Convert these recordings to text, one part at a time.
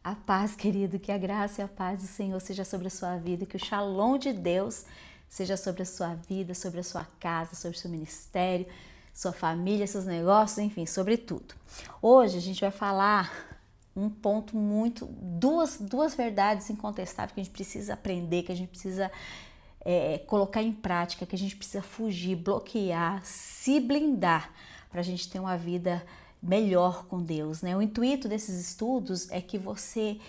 A paz, querido, que a graça e a paz do Senhor seja sobre a sua vida, que o shalom de Deus seja sobre a sua vida, sobre a sua casa, sobre o seu ministério, sua família, seus negócios, enfim, sobre tudo. Hoje a gente vai falar um ponto duas verdades incontestáveis que a gente precisa aprender, que a gente precisa colocar em prática, que a gente precisa fugir, bloquear, se blindar para a gente ter uma vida melhor com Deus, né? O intuito desses estudos é que você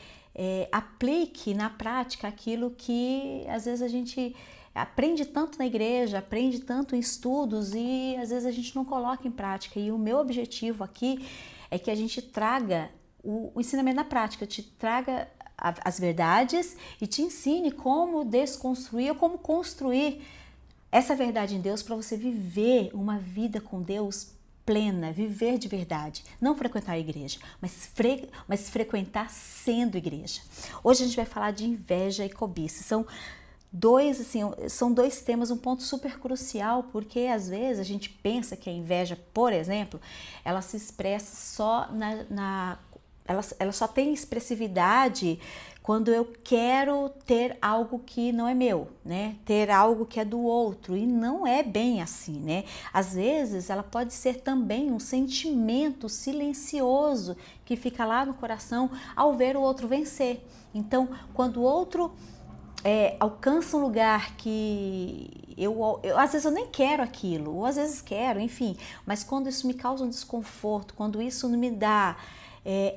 aplique na prática aquilo que às vezes a gente aprende tanto na igreja, aprende tanto em estudos e às vezes a gente não coloca em prática. E o meu objetivo aqui é que a gente traga o ensinamento na prática, te traga as verdades e te ensine como desconstruir ou como construir essa verdade em Deus para você viver uma vida com Deus plena, viver de verdade, não frequentar a igreja, mas frequentar sendo igreja. Hoje a gente vai falar de inveja e cobiça. São dois temas, um ponto super crucial, porque às vezes a gente pensa que a inveja, por exemplo, ela se expressa só ela só tem expressividade quando eu quero ter algo que não é meu, né? Ter algo que é do outro, e não é bem assim, né? Às vezes ela pode ser também um sentimento silencioso que fica lá no coração ao ver o outro vencer. Então, quando o outro alcança um lugar que eu às vezes eu nem quero aquilo, ou às vezes quero, enfim, mas quando isso me causa um desconforto, quando isso não me dá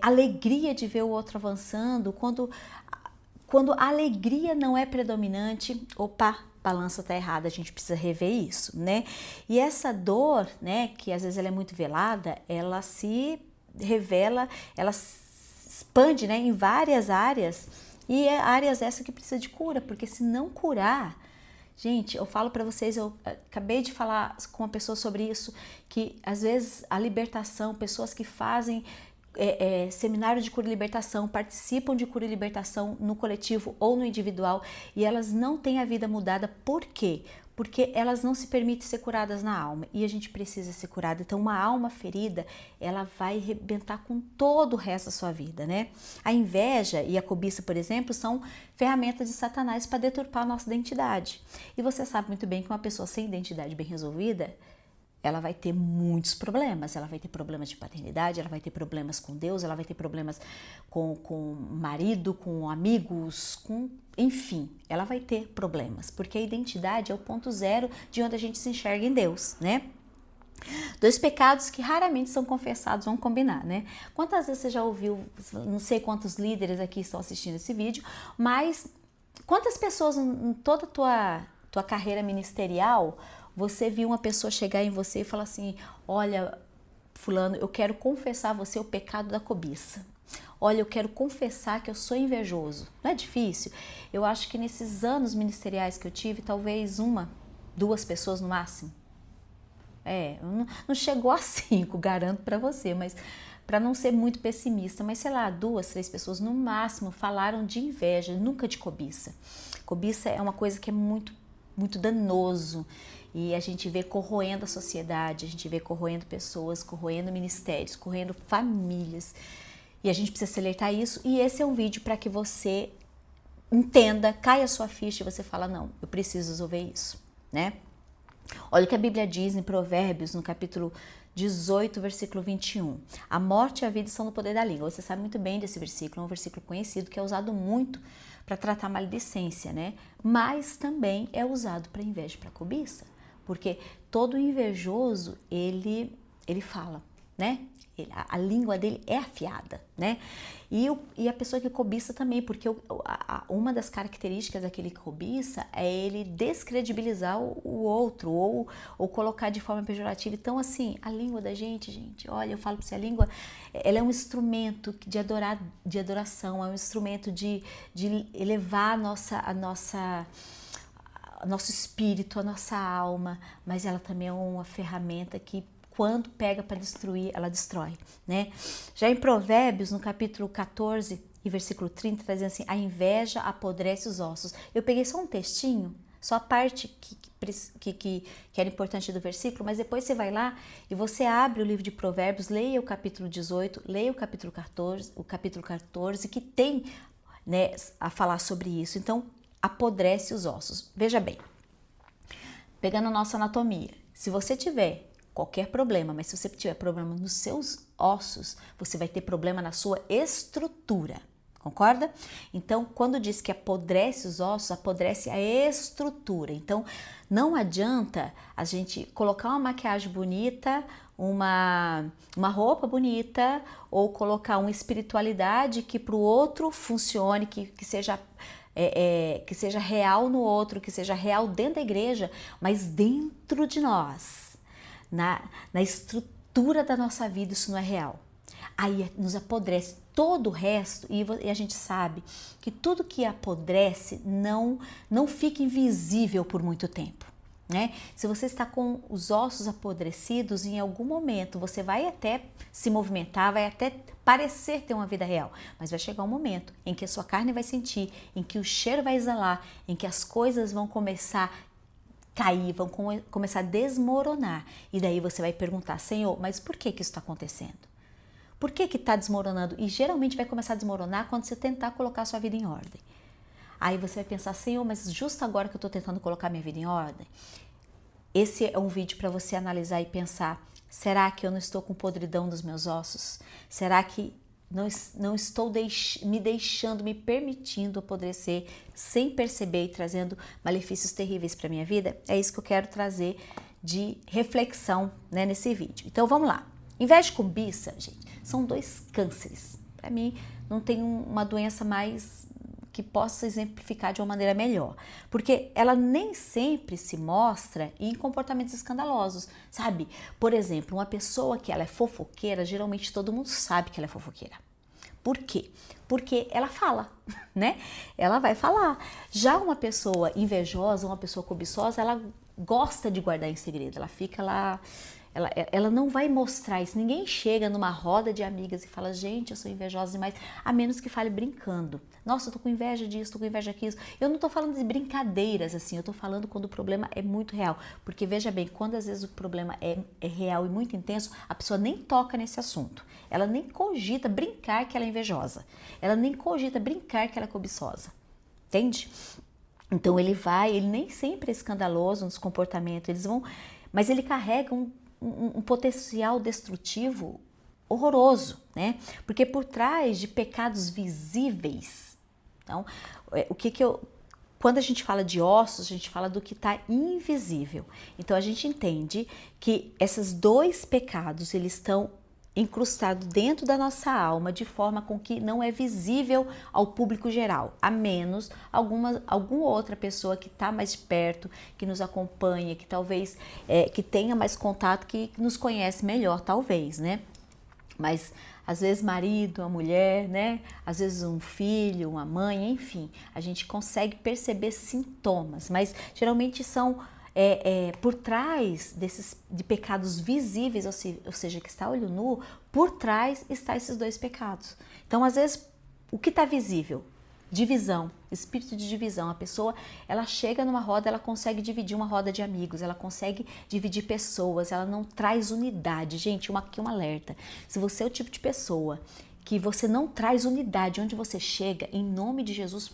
alegria de ver o outro avançando, quando a alegria não é predominante, opa, balança tá errada, a gente precisa rever isso, né? E essa dor, né, que às vezes ela é muito velada, ela se revela, ela se expande, né, em várias áreas, e áreas essas que precisa de cura, porque se não curar, gente, eu falo para vocês, eu acabei de falar com uma pessoa sobre isso, que às vezes a libertação, pessoas que fazem seminário de cura e libertação, participam de cura e libertação no coletivo ou no individual, e elas não têm a vida mudada. Por quê? Porque elas não se permitem ser curadas na alma, e a gente precisa ser curada. Então uma alma ferida, ela vai arrebentar com todo o resto da sua vida, né? A inveja e a cobiça, por exemplo, são ferramentas de Satanás para deturpar a nossa identidade. E você sabe muito bem que uma pessoa sem identidade bem resolvida, ela vai ter muitos problemas, ela vai ter problemas de paternidade, ela vai ter problemas com Deus, ela vai ter problemas com o marido, com amigos, enfim, ela vai ter problemas, porque a identidade é o ponto zero de onde a gente se enxerga em Deus, né? Dois pecados que raramente são confessados, vamos combinar, né? Quantas vezes você já ouviu, não sei quantos líderes aqui estão assistindo esse vídeo, mas quantas pessoas em toda a tua carreira ministerial você viu uma pessoa chegar em você e falar assim: olha, fulano, eu quero confessar a você o pecado da cobiça. Olha, eu quero confessar que eu sou invejoso. Não é difícil? Eu acho que nesses anos ministeriais que eu tive, talvez duas pessoas no máximo. Não chegou a 5, garanto para você, mas para não ser muito pessimista, mas sei lá, 2, 3 pessoas no máximo falaram de inveja, nunca de cobiça. Cobiça é uma coisa que é muito, muito danoso. E a gente vê corroendo a sociedade, a gente vê corroendo pessoas, corroendo ministérios, corroendo famílias. E a gente precisa se alertar a isso. E esse é um vídeo para que você entenda, caia a sua ficha e você fala: não, eu preciso resolver isso, né? Olha o que a Bíblia diz em Provérbios, no capítulo 18, versículo 21. A morte e a vida estão no poder da língua. Você sabe muito bem desse versículo, é um versículo conhecido que é usado muito para tratar maledicência, né? Mas também é usado para inveja e para cobiça. Porque todo invejoso, ele fala, né? A língua dele é afiada, né? E a pessoa que cobiça também, porque uma das características daquele que cobiça é ele descredibilizar o outro ou colocar de forma pejorativa. Então, assim, a língua da gente, olha, eu falo pra você, a língua, ela é um instrumento de adoração, é um instrumento de elevar nosso espírito, a nossa alma, mas ela também é uma ferramenta que, quando pega para destruir, ela destrói, né? Já em Provérbios, no capítulo 14 e versículo 30, está dizendo assim: a inveja apodrece os ossos. Eu peguei só um textinho, só a parte que era importante do versículo, mas depois você vai lá e você abre o livro de Provérbios, leia o capítulo 18, leia o capítulo 14 que tem, né, a falar sobre isso. Então, apodrece os ossos. Veja bem, pegando a nossa anatomia, se você tiver qualquer problema, mas se você tiver problema nos seus ossos, você vai ter problema na sua estrutura. Concorda? Então, quando diz que apodrece os ossos, apodrece a estrutura. Então, não adianta a gente colocar uma maquiagem bonita, uma roupa bonita, ou colocar uma espiritualidade que para o outro funcione, que seja que seja real no outro, que seja real dentro da igreja, mas dentro de nós, na estrutura da nossa vida, isso não é real. Aí nos apodrece todo o resto, e a gente sabe que tudo que apodrece não fica invisível por muito tempo, né? Se você está com os ossos apodrecidos, em algum momento você vai até se movimentar, vai até parecer ter uma vida real, mas vai chegar um momento em que a sua carne vai sentir, em que o cheiro vai exalar, em que as coisas vão começar a cair, vão começar a desmoronar, e daí você vai perguntar: Senhor, mas por que isso está acontecendo? Por que está desmoronando? E geralmente vai começar a desmoronar quando você tentar colocar a sua vida em ordem. Aí você vai pensar: Senhor, mas justo agora que eu estou tentando colocar minha vida em ordem? Esse é um vídeo para você analisar e pensar: será que eu não estou com podridão dos meus ossos? Será que não estou me permitindo apodrecer sem perceber e trazendo malefícios terríveis para minha vida? É isso que eu quero trazer de reflexão, né, nesse vídeo. Então vamos lá. Inveja e cobiça, gente, são dois cânceres. Para mim, não tem uma doença mais que possa exemplificar de uma maneira melhor. Porque ela nem sempre se mostra em comportamentos escandalosos, sabe? Por exemplo, uma pessoa que ela é fofoqueira, geralmente todo mundo sabe que ela é fofoqueira. Por quê? Porque ela fala, né? Ela vai falar. Já uma pessoa invejosa, uma pessoa cobiçosa, ela gosta de guardar em segredo. Ela fica lá... Ela não vai mostrar isso. Ninguém chega numa roda de amigas e fala: gente, eu sou invejosa demais, a menos que fale brincando. Nossa, eu tô com inveja disso, tô com inveja disso. Eu não tô falando de brincadeiras assim, eu tô falando quando o problema é muito real. Porque veja bem, quando às vezes o problema é real e muito intenso, a pessoa nem toca nesse assunto. Ela nem cogita brincar que ela é invejosa. Ela nem cogita brincar que ela é cobiçosa. Entende? Então ele nem sempre é escandaloso nos comportamentos, mas ele carrega um potencial destrutivo horroroso, né? Porque por trás de pecados visíveis, então, quando a gente fala de ossos, a gente fala do que está invisível. Então a gente entende que esses dois pecados, eles estão incrustado dentro da nossa alma de forma com que não é visível ao público geral, a menos alguma outra pessoa que está mais perto, que nos acompanha, que talvez que tenha mais contato, que nos conhece melhor, talvez, né? Mas às vezes marido, uma mulher, né? Às vezes um filho, uma mãe, enfim, a gente consegue perceber sintomas, mas geralmente são por trás de pecados visíveis, ou seja, que está olho nu, por trás está esses dois pecados. Então, às vezes, o que está visível? Divisão, espírito de divisão. A pessoa, ela chega numa roda, ela consegue dividir uma roda de amigos, ela consegue dividir pessoas, ela não traz unidade. Gente, aqui um alerta. Se você é o tipo de pessoa que você não traz unidade onde você chega, em nome de Jesus,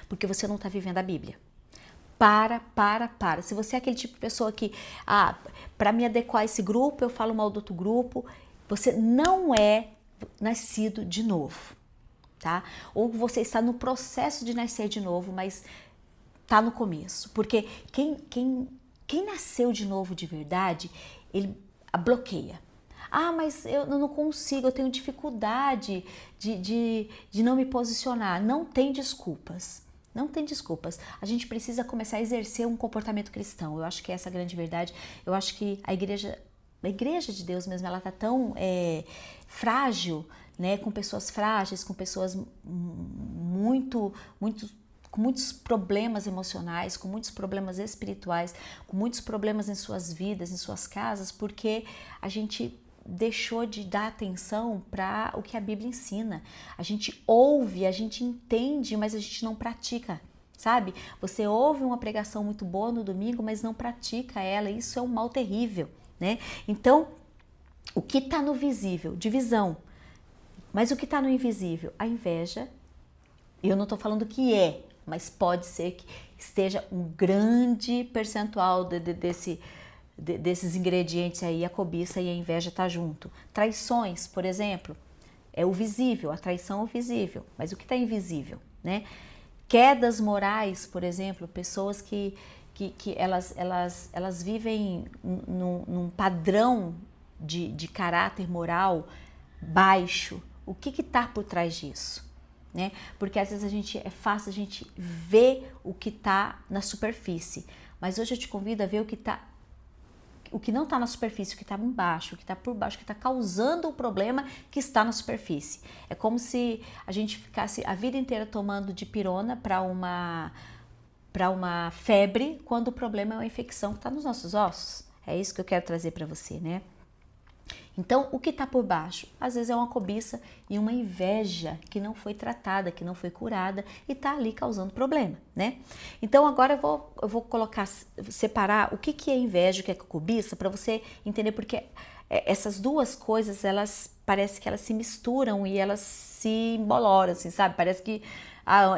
porque você não está vivendo a Bíblia. Para. Se você é aquele tipo de pessoa que, para me adequar a esse grupo, eu falo mal do outro grupo, você não é nascido de novo, tá? Ou você está no processo de nascer de novo, mas tá no começo. Porque quem nasceu de novo de verdade, ele bloqueia. Mas eu não consigo, eu tenho dificuldade de não me posicionar. Não tem desculpas. Não tem desculpas. A gente precisa começar a exercer um comportamento cristão. Eu acho que essa é a grande verdade. Eu acho que a igreja de Deus mesmo, ela tá tão frágil, né? Com pessoas frágeis, com pessoas com muitos problemas emocionais, com muitos problemas espirituais, com muitos problemas em suas vidas, em suas casas, porque a gente deixou de dar atenção para o que a Bíblia ensina. A gente ouve, a gente entende, mas a gente não pratica. sabe? Você ouve uma pregação muito boa no domingo, mas não pratica ela, isso é um mal terrível, né? Então, o que está no visível? Divisão. Mas o que está no invisível? A inveja. Eu não estou falando que é, mas pode ser que esteja um grande percentual desses ingredientes aí, a cobiça e a inveja tá junto. Traições, por exemplo, é o visível, a traição é o visível, mas o que está invisível, né? Quedas morais, por exemplo, pessoas que elas vivem num padrão de caráter moral baixo. O que está por trás disso? Né? Porque às vezes é fácil a gente ver o que está na superfície, mas hoje eu te convido a ver o que não está na superfície, o que está embaixo, o que está por baixo, o que está causando o problema que está na superfície. É como se a gente ficasse a vida inteira tomando dipirona para uma febre, quando o problema é uma infecção que está nos nossos ossos. É isso que eu quero trazer para você, né? Então, o que está por baixo? Às vezes é uma cobiça e uma inveja que não foi tratada, que não foi curada e está ali causando problema, né? Então, agora eu vou separar o que é inveja e o que é cobiça para você entender, porque essas duas coisas, parece que elas se misturam e elas se emboloram, assim, sabe? Parece que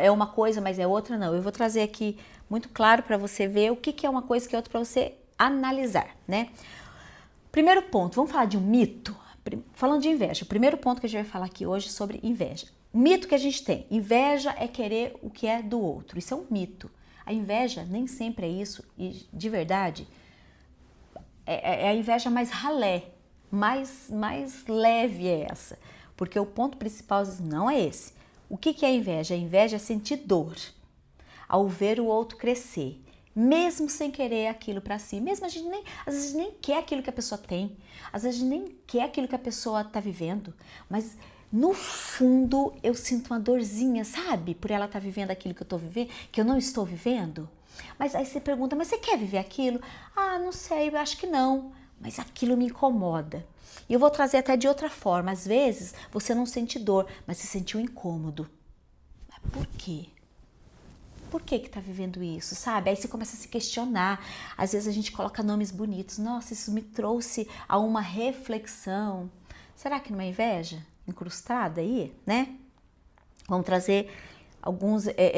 é uma coisa, mas é outra, não. Eu vou trazer aqui muito claro para você ver o que é uma coisa e que é outra para você analisar, né? Primeiro ponto, vamos falar de um mito? Falando de inveja, o primeiro ponto que a gente vai falar aqui hoje é sobre inveja. O mito que a gente tem, inveja é querer o que é do outro, isso é um mito. A inveja nem sempre é isso e de verdade é a inveja mais ralé, mais leve é essa, porque o ponto principal não é esse. O que é inveja? A inveja é sentir dor ao ver o outro crescer, mesmo sem querer aquilo para si, mesmo às vezes nem quer aquilo que a pessoa tem, às vezes nem quer aquilo que a pessoa está vivendo, mas no fundo eu sinto uma dorzinha, sabe? Por ela estar vivendo aquilo que eu estou vivendo, que eu não estou vivendo. Mas aí você pergunta, mas você quer viver aquilo? Ah, não sei, eu acho que não, mas aquilo me incomoda. E eu vou trazer até de outra forma, às vezes você não sente dor, mas você sentiu incômodo. Mas por quê? Por que tá vivendo isso, sabe? Aí você começa a se questionar. Às vezes a gente coloca nomes bonitos. Nossa, isso me trouxe a uma reflexão. Será que não é inveja incrustada aí, né? Vamos trazer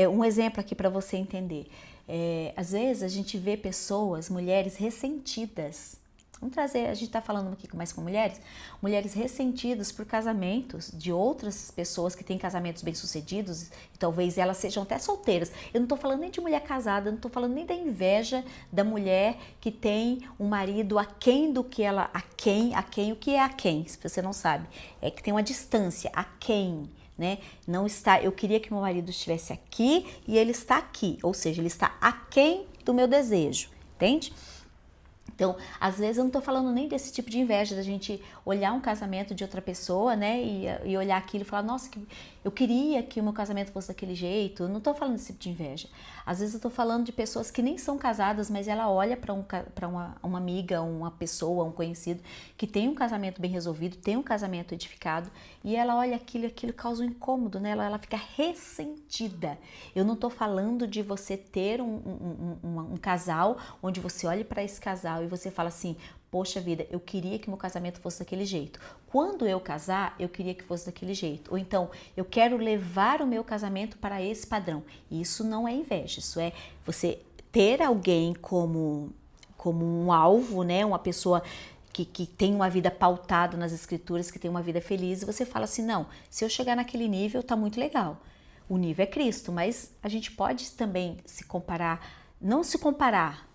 um exemplo aqui para você entender. Às vezes a gente vê pessoas, mulheres ressentidas. Vamos trazer, a gente está falando aqui mais com mulheres ressentidas por casamentos de outras pessoas que têm casamentos bem-sucedidos, e talvez elas sejam até solteiras. Eu não estou falando nem de mulher casada, eu não estou falando nem da inveja da mulher que tem um marido aquém do que ela, aquém, o que é aquém, se você não sabe, é que tem uma distância, aquém, né? Não está, eu queria que meu marido estivesse aqui e ele está aqui, ou seja, ele está aquém do meu desejo, entende? Então, às vezes eu não tô falando nem desse tipo de inveja, da gente olhar um casamento de outra pessoa, né, e olhar aquilo e falar, nossa, eu queria que o meu casamento fosse daquele jeito. Eu não tô falando desse tipo de inveja. Às vezes eu tô falando de pessoas que nem são casadas, mas ela olha para uma amiga, uma pessoa, um conhecido, que tem um casamento bem resolvido, tem um casamento edificado, e ela olha aquilo e aquilo causa um incômodo, né, ela fica ressentida. Eu não tô falando de você ter um casal onde você olhe para esse casal e você fala assim, poxa vida, eu queria que meu casamento fosse daquele jeito. Quando eu casar, eu queria que fosse daquele jeito. Ou então, eu quero levar o meu casamento para esse padrão. Isso não é inveja, isso é você ter alguém como um alvo, né? Uma pessoa que tem uma vida pautada nas escrituras, que tem uma vida feliz, e você fala assim, não, se eu chegar naquele nível, tá muito legal. O nível é Cristo, mas a gente pode também se comparar, não se comparar,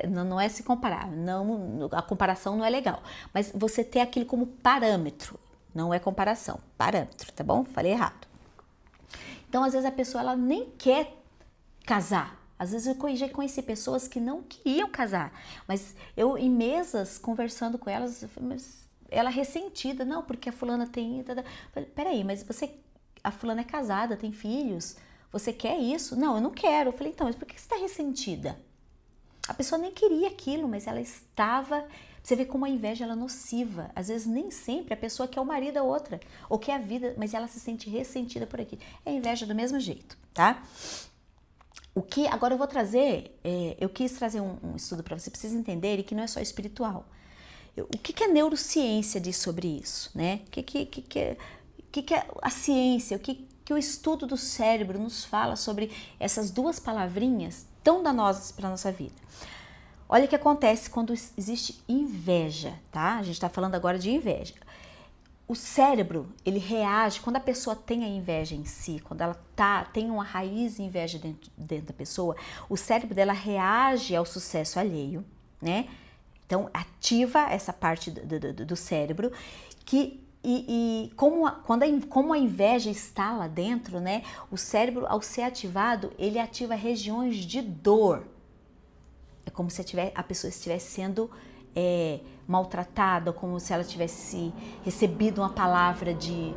não é se comparar, não, a comparação não é legal, mas você ter aquilo como parâmetro, não é comparação, parâmetro, tá bom? Falei errado. Então, às vezes a pessoa ela nem quer casar. Às vezes eu já conheci pessoas que não queriam casar, mas eu em mesas conversando com elas, eu falei, mas ela é ressentida, não, porque a fulana tem, peraí, mas a fulana é casada, tem filhos, você quer isso? Não, eu não quero. Eu falei, então, mas por que você está ressentida? A pessoa nem queria aquilo, mas ela estava... Você vê como a inveja ela é nociva. Às vezes nem sempre a pessoa quer o marido da outra, ou quer a vida, mas ela se sente ressentida por aquilo. É inveja do mesmo jeito, tá? Agora eu vou trazer, eu quis trazer um estudo para vocês entenderem que não é só espiritual. O que a neurociência diz sobre isso, né? O que é a ciência, o que o estudo do cérebro nos fala sobre essas duas palavrinhas tão danosas para a nossa vida. Olha o que acontece quando existe inveja, tá? A gente está falando agora de inveja. O cérebro, ele reage, quando a pessoa tem a inveja em si, quando ela tem uma raiz de inveja dentro da pessoa, o cérebro dela reage ao sucesso alheio, né? Então, ativa essa parte do cérebro como a inveja está lá dentro, né? O cérebro, ao ser ativado, ele ativa regiões de dor. É como se a pessoa estivesse sendo maltratada, como se ela tivesse recebido uma palavra que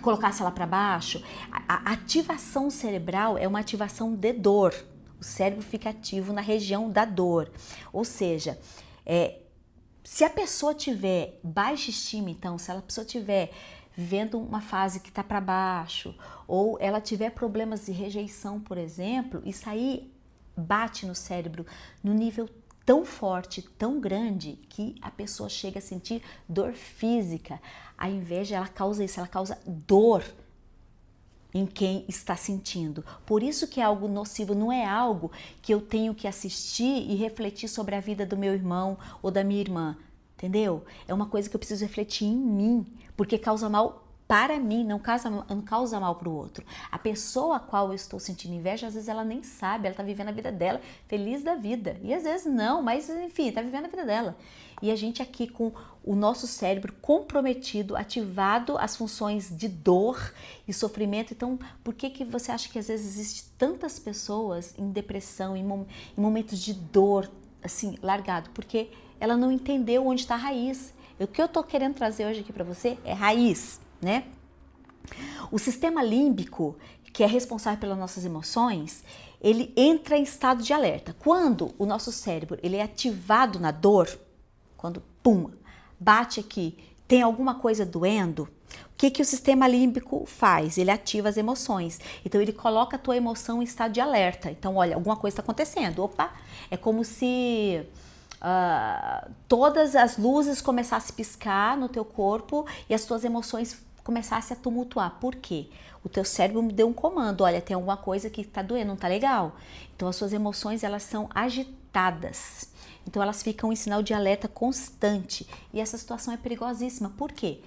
colocasse ela para baixo. A ativação cerebral é uma ativação de dor. O cérebro fica ativo na região da dor. Ou seja, se a pessoa tiver baixa estima, então, se a pessoa tiver vivendo uma fase que está para baixo, ou ela tiver problemas de rejeição, por exemplo, isso aí bate no cérebro no nível tão forte, tão grande, que a pessoa chega a sentir dor física. A inveja, ela causa isso, ela causa dor em quem está sentindo. Por isso que é algo nocivo, não é algo que eu tenho que assistir e refletir sobre a vida do meu irmão ou da minha irmã, entendeu? É uma coisa que eu preciso refletir em mim, porque causa mal para mim, não causa mal para o outro. A pessoa a qual eu estou sentindo inveja, às vezes ela nem sabe, ela está vivendo a vida dela, feliz da vida. E às vezes não, mas enfim, está vivendo a vida dela. E a gente aqui com o nosso cérebro comprometido, ativado as funções de dor e sofrimento. Então, por que você acha que às vezes existe tantas pessoas em depressão, em momentos de dor, assim, largado? Porque ela não entendeu onde está a raiz. O que eu estou querendo trazer hoje aqui para você é raiz, né? O sistema límbico, que é responsável pelas nossas emoções, ele entra em estado de alerta. Quando o nosso cérebro ele é ativado na dor, quando pum, bate aqui, tem alguma coisa doendo, o que o sistema límbico faz? Ele ativa as emoções. Então ele coloca a tua emoção em estado de alerta. Então, olha, alguma coisa está acontecendo. Opa, é como se todas as luzes começassem a piscar no teu corpo e as tuas emoções começassem a tumultuar. Por quê? O teu cérebro me deu um comando, olha, tem alguma coisa que tá doendo, não tá legal. Então as suas emoções, elas são agitadas. Então elas ficam em sinal de alerta constante. E essa situação é perigosíssima. Por quê?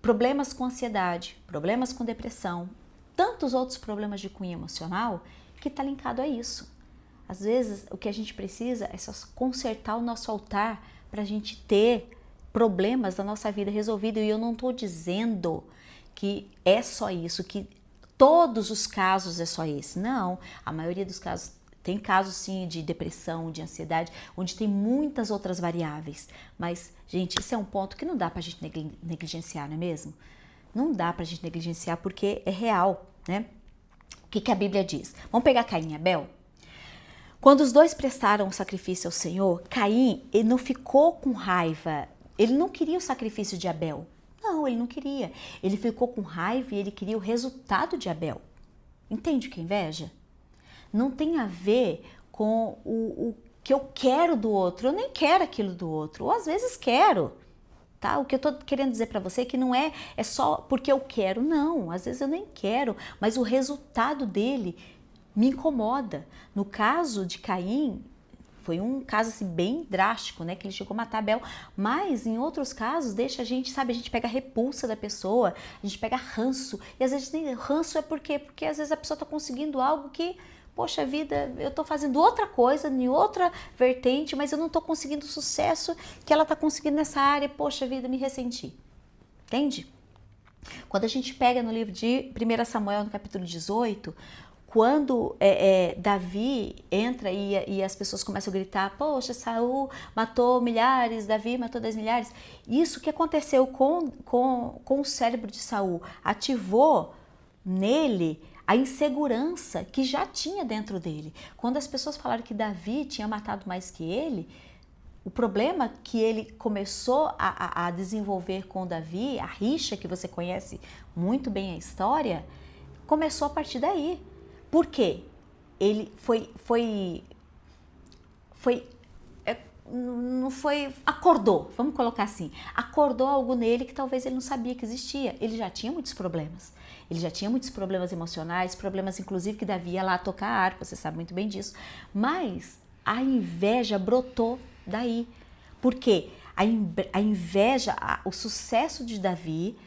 Problemas com ansiedade, problemas com depressão, tantos outros problemas de cunho emocional que tá linkado a isso. Às vezes, o que a gente precisa é só consertar o nosso altar para a gente ter problemas da nossa vida resolvidos. E eu não estou dizendo que é só isso, que todos os casos é só esse. Não, a maioria dos casos, tem casos sim de depressão, de ansiedade, onde tem muitas outras variáveis. Mas, gente, isso é um ponto que não dá para a gente negligenciar, não é mesmo? Não dá para a gente negligenciar porque é real, né? O que a Bíblia diz? Vamos pegar Caim e Abel? Quando os dois prestaram o sacrifício ao Senhor, Caim, ele não ficou com raiva, ele não queria o sacrifício de Abel. Não, ele não queria. Ele ficou com raiva e ele queria o resultado de Abel. Entende o que é inveja? Não tem a ver com o que eu quero do outro. Eu nem quero aquilo do outro. Ou às vezes quero. Tá? O que eu tô querendo dizer para você é que não é só porque eu quero. Não, às vezes eu nem quero. Mas o resultado dele me incomoda. No caso de Caim, foi um caso assim bem drástico, né? Que ele chegou a matar Abel. Mas em outros casos, deixa a gente, sabe? A gente pega a repulsa da pessoa, a gente pega ranço. E às vezes ranço é por quê? Porque às vezes a pessoa tá conseguindo algo que, poxa vida, eu tô fazendo outra coisa, em outra vertente, mas eu não tô conseguindo o sucesso que ela tá conseguindo nessa área. Poxa vida, me ressenti. Entende? Quando a gente pega no livro de 1 Samuel, no capítulo 18, quando Davi entra e as pessoas começam a gritar, poxa, Saul matou milhares, Davi matou 10 milhares. Isso que aconteceu com o cérebro de Saul, ativou nele a insegurança que já tinha dentro dele. Quando as pessoas falaram que Davi tinha matado mais que ele, o problema que ele começou a desenvolver com Davi, a rixa que você conhece muito bem a história, começou a partir daí. Por quê? Ele não foi, acordou, vamos colocar assim, acordou algo nele que talvez ele não sabia que existia. Ele já tinha muitos problemas. Ele já tinha muitos problemas emocionais, problemas inclusive que Davi ia lá tocar a harpa, você sabe muito bem disso. Mas a inveja brotou daí. Por quê? A inveja, o sucesso de Davi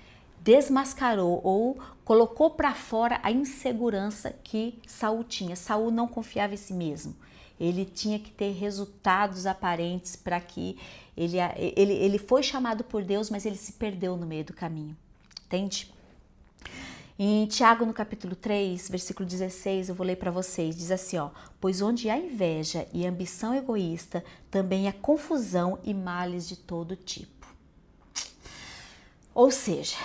desmascarou ou colocou para fora a insegurança que Saul tinha. Saul não confiava em si mesmo. Ele tinha que ter resultados aparentes para que ele foi chamado por Deus, mas ele se perdeu no meio do caminho. Entende? Em Tiago, no capítulo 3, versículo 16, eu vou ler para vocês, diz assim, ó: pois onde há inveja e ambição egoísta, também há confusão e males de todo tipo. Ou seja,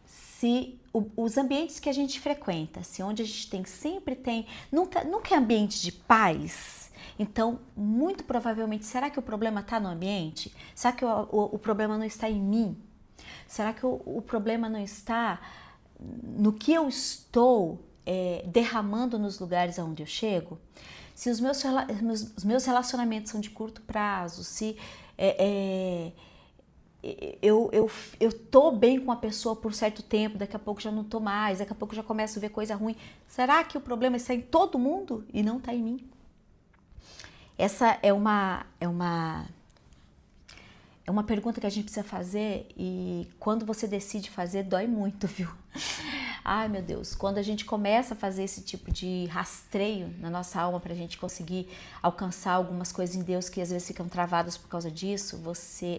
se os ambientes que a gente frequenta, se onde a gente sempre tem, nunca é ambiente de paz, então, muito provavelmente, será que o problema está no ambiente? Será que o problema não está em mim? Será que o problema não está no que eu estou derramando nos lugares aonde eu chego? Se os meus relacionamentos são de curto prazo, se eu tô bem com a pessoa por certo tempo, daqui a pouco já não tô mais, daqui a pouco já começo a ver coisa ruim. Será que o problema está em todo mundo e não está em mim? Essa é uma pergunta que a gente precisa fazer, e quando você decide fazer, dói muito, viu? Ai, meu Deus, quando a gente começa a fazer esse tipo de rastreio na nossa alma para a gente conseguir alcançar algumas coisas em Deus que às vezes ficam travadas por causa disso,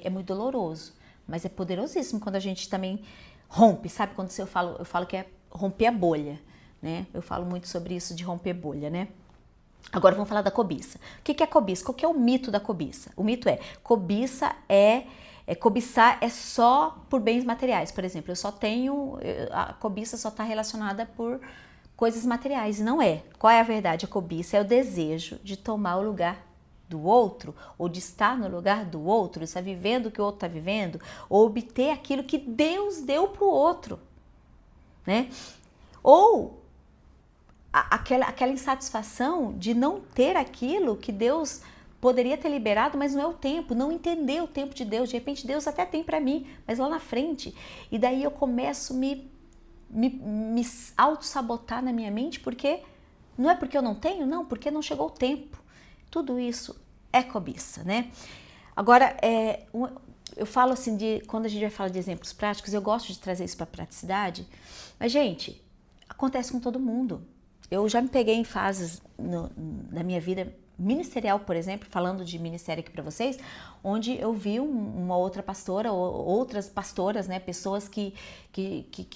é muito doloroso, mas é poderosíssimo quando a gente também rompe, sabe? Quando eu falo que é romper a bolha, né? Eu falo muito sobre isso de romper bolha, né? Agora vamos falar da cobiça. O que é cobiça? Qual que é o mito da cobiça? O mito cobiçar é só por bens materiais. Por exemplo, a cobiça só está relacionada por coisas materiais. E não é. Qual é a verdade? A cobiça é o desejo de tomar o lugar do outro, ou de estar no lugar do outro, estar vivendo o que o outro está vivendo, ou obter aquilo que Deus deu para o outro, né? Ou aquela insatisfação de não ter aquilo que Deus poderia ter liberado, mas não é o tempo, não entender o tempo de Deus. De repente Deus até tem para mim, mas lá na frente. E daí eu começo a me auto-sabotar na minha mente, porque não é porque eu não tenho, não, porque não chegou o tempo. Tudo isso é cobiça, né? Agora, eu falo assim, quando a gente vai falar de exemplos práticos, eu gosto de trazer isso para a praticidade, mas, gente, acontece com todo mundo. Eu já me peguei em fases na minha vida ministerial, por exemplo, falando de ministério aqui para vocês, onde eu vi uma outra pastora, ou outras pastoras, né, pessoas que